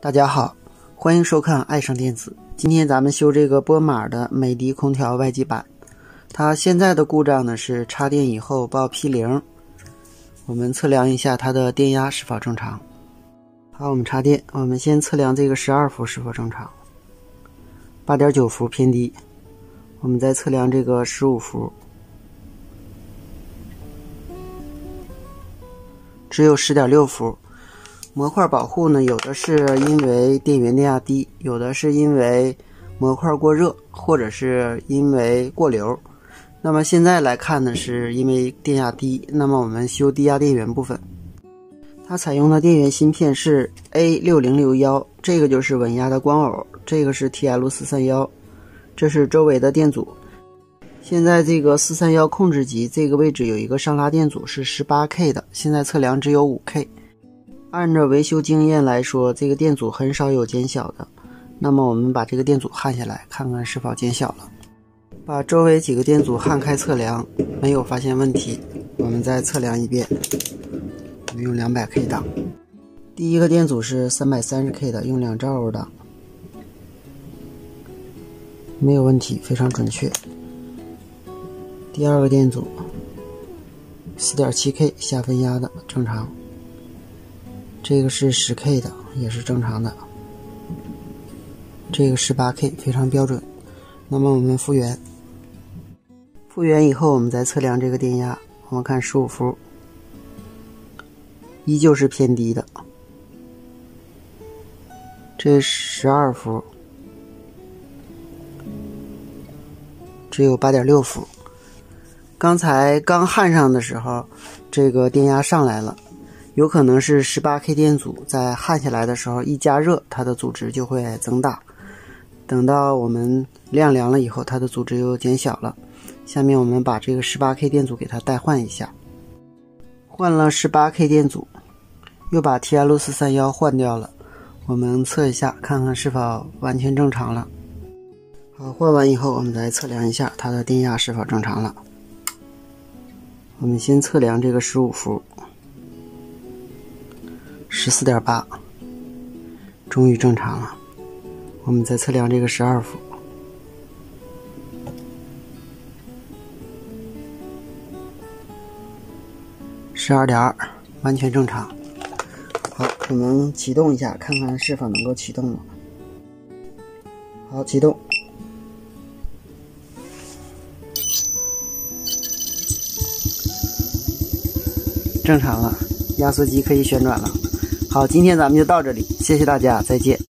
大家好，欢迎收看爱上电子。今天咱们修这个波马的美的空调外机板，它现在的故障呢是插电以后报 P0。我们测量一下它的电压是否正常。好，我们插电，我们先测量这个12伏是否正常， 8.9 伏偏低。我们再测量这个15伏，只有 10.6 伏。模块保护呢，有的是因为电源电压低，有的是因为模块过热，或者是因为过流。那么现在来看呢，是因为电压低。那么我们修低压电源部分，它采用的电源芯片是 A6061， 这个就是稳压的光偶，这个是 TL431， 这是周围的电阻。现在这个431控制级这个位置有一个上拉电阻是 18K 的，现在测量只有 5K。按照维修经验来说，这个电阻很少有减小的。那么我们把这个电阻焊下来，看看是否减小了。把周围几个电阻焊开测量，没有发现问题，我们再测量一遍。我们用 200K 档。第一个电阻是 330K 的，用2兆欧档，没有问题，非常准确。第二个电阻 4.7K 下分压的，正常。这个是 10K 的，也是正常的。这个 18K 非常标准。那么我们复原以后，我们再测量这个电压。我们看15伏，依旧是偏低的。这12伏，只有 8.6 伏。刚才刚焊上的时候，这个电压上来了。有可能是 18K 电阻在焊下来的时候一加热，它的阻值就会增大。等到我们晾凉了以后，它的阻值又减小了。下面我们把这个 18K 电阻给它代换一下。换了 18K 电阻，又把 TL431换掉了。我们测一下，看看是否完全正常了。好，换完以后，我们再测量一下它的电压是否正常了。我们先测量这个15伏。14.8， 终于正常了。我们再测量这个12伏，12.2， 完全正常。好，我们启动一下，看看是否能够启动了。好，启动。正常了，压缩机可以旋转了。好，今天咱们就到这里，谢谢大家，再见。